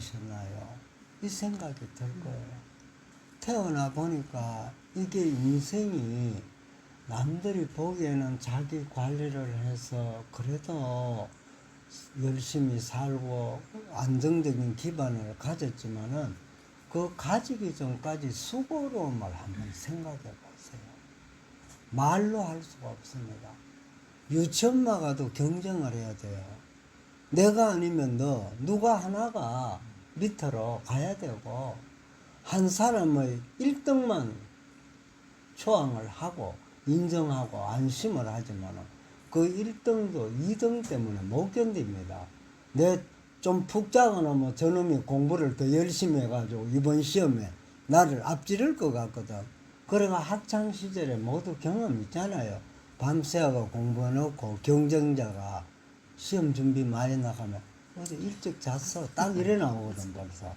오셨나요? 이 생각이 들 거예요. 태어나 보니까 이게 인생이 남들이 보기에는 자기 관리를 해서 그래도 열심히 살고 안정적인 기반을 가졌지만은 그 가지기 전까지 수고로움을 한번 생각해 보세요. 말로 할 수가 없습니다. 유치원마가도 경쟁을 해야 돼요. 내가 아니면 너, 누가 하나가 밑으로 가야 되고, 한 사람의 1등만 초항을 하고 인정하고 안심을 하지만 그 1등도 2등 때문에 못 견딥니다. 내 좀 푹 자거나 저놈이 공부를 더 열심히 해가지고 이번 시험에 나를 앞지를 것 같거든. 그래가 학창시절에 모두 경험 있잖아요. 밤새고 공부해놓고 경쟁자가 시험 준비 많이 나가면 어제 일찍 잤어. 딱 이래 나오거든 벌써.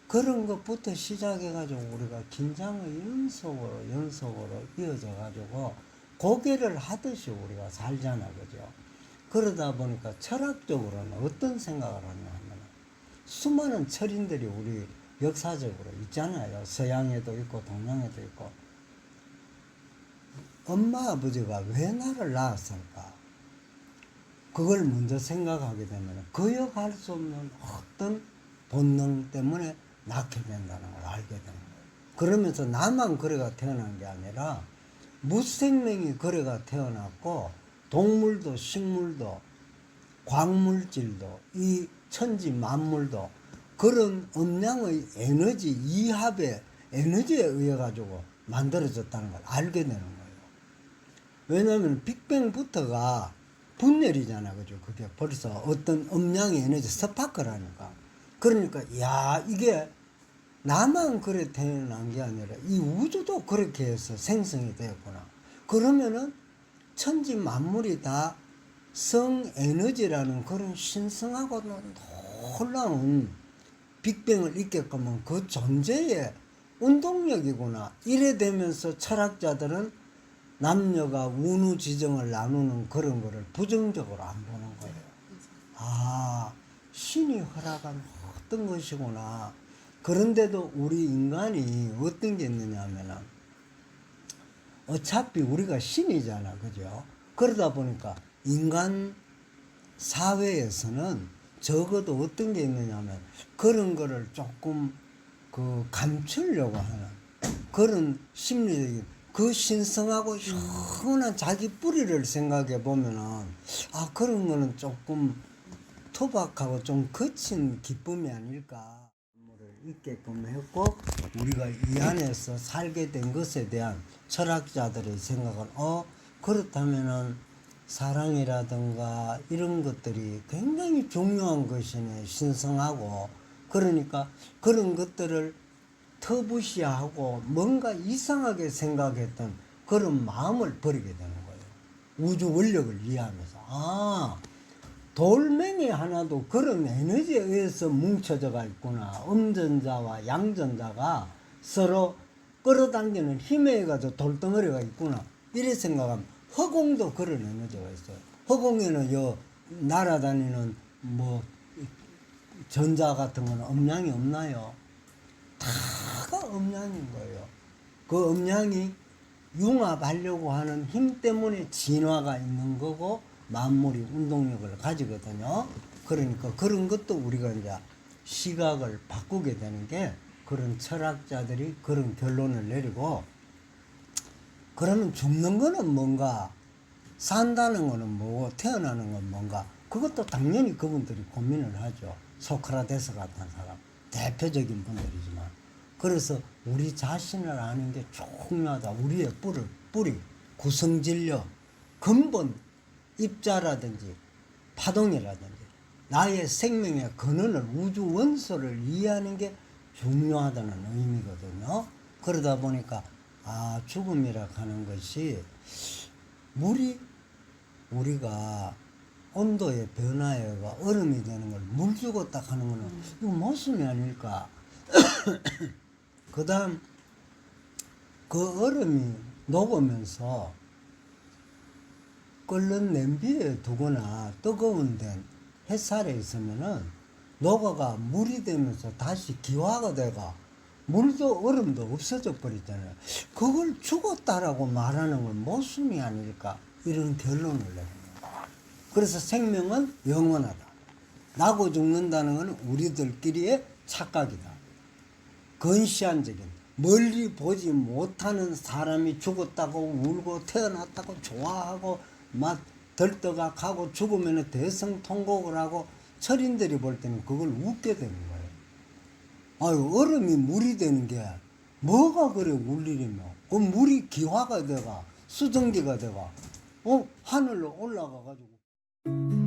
그런 것부터 시작해가지고 우리가 긴장의 연속으로 이어져가지고 고개를 하듯이 우리가 살잖아, 그죠? 그러다 보니까 철학적으로는 어떤 생각을 하냐 하면 수많은 철인들이 우리 역사적으로 있잖아요. 서양에도 있고 동양에도 있고. 엄마 아버지가 왜 나를 낳았을까? 그걸 먼저 생각하게 되면 거역할 수 없는 어떤 본능 때문에 낳게 된다는 걸 알게 되는 거예요. 그러면서 나만 그래가 태어난 게 아니라 무생명이 그래가 태어났고 동물도 식물도 광물질도 이 천지 만물도 그런 음양의 에너지 이합의 에너지에 의해 가지고 만들어졌다는 걸 알게 되는 거예요. 왜냐하면 빅뱅부터가 분열이잖아, 그죠? 그게 벌써 어떤 음양의 에너지 스파크라니까. 그러니까 야, 이게 나만 그래 태어난 게 아니라 이 우주도 그렇게 해서 생성이 되었구나. 그러면은 천지 만물이 다 성에너지라는 그런 신성하고 놀라운 빅뱅을 있게끔 그 존재의 운동력이구나. 이래 되면서 철학자들은 남녀가 운우 지정을 나누는 그런 거를 부정적으로 안 보는 거예요. 아, 신이 허락한 어떤 것이구나. 그런데도 우리 인간이 어떤 게 있느냐 하면은 어차피 우리가 신이잖아, 그죠? 그러다 보니까 인간 사회에서는 적어도 어떤 게 있느냐 하면 그런 거를 조금 감추려고 하는 그런 심리적인 그 신성하고 영원한 자기 뿌리를 생각해 보면은 아, 그런 거는 조금 투박하고 좀 거친 기쁨이 아닐까. 있게끔 했고 우리가 이 안에서 살게 된 것에 대한 철학자들의 생각은 그렇다면은 사랑이라든가 이런 것들이 굉장히 중요한 것이네, 신성하고. 그러니까 그런 것들을 터부시하고 뭔가 이상하게 생각했던 그런 마음을 버리게 되는 거예요. 우주 원력을 이해하면서 돌멩이 하나도 그런 에너지에 의해서 뭉쳐져가 있구나. 음전자와 양전자가 서로 끌어당기는 힘에 의해서 돌덩어리가 있구나. 이래 생각하면 허공도 그런 에너지가 있어요. 허공에는 날아다니는 전자 같은 거는 음량이 없나요? 다가 음량인 거예요. 그 음량이 융합하려고 하는 힘 때문에 진화가 있는 거고 만물이 운동력을 가지거든요. 그러니까 그런 것도 우리가 이제 시각을 바꾸게 되는 게 그런 철학자들이 그런 결론을 내리고 그러면 죽는 거는 뭔가 산다는 거는 뭐고 태어나는 건 뭔가 그것도 당연히 그분들이 고민을 하죠. 소크라테스 같은 사람 대표적인 분들이지만 그래서 우리 자신을 아는 게 중요하다. 우리의 뿌리 구성진료 근본 입자라든지 파동이라든지 나의 생명의 근원을 우주 원소를 이해하는 게 중요하다는 의미거든요. 그러다 보니까 죽음이라 하는 것이 우리가 온도의 변화에 얼음이 되는 걸 물 주고 딱 하는 거는 이거 모순이 아닐까. 그 다음 그 얼음이 녹으면서 끓는 냄비에 두거나 뜨거운 데 햇살에 있으면은 녹아가 물이 되면서 다시 기화가 돼가 물도 얼음도 없어져 버리잖아요. 그걸 죽었다라고 말하는 건 모순이 아닐까 이런 결론을 내립니다. 그래서 생명은 영원하다. 나고 죽는다는 건 우리들끼리의 착각이다. 건시안적인 멀리 보지 못하는 사람이 죽었다고 울고 태어났다고 좋아하고 막 들떠가 가고 죽으면 대성통곡을 하고 철인들이 볼 때는 그걸 웃게 되는 거예요. 아유, 얼음이 물이 되는 게 뭐가 그래 울리려며. 그 물이 기화가 돼가 수증기가 돼가 하늘로 올라가 가지고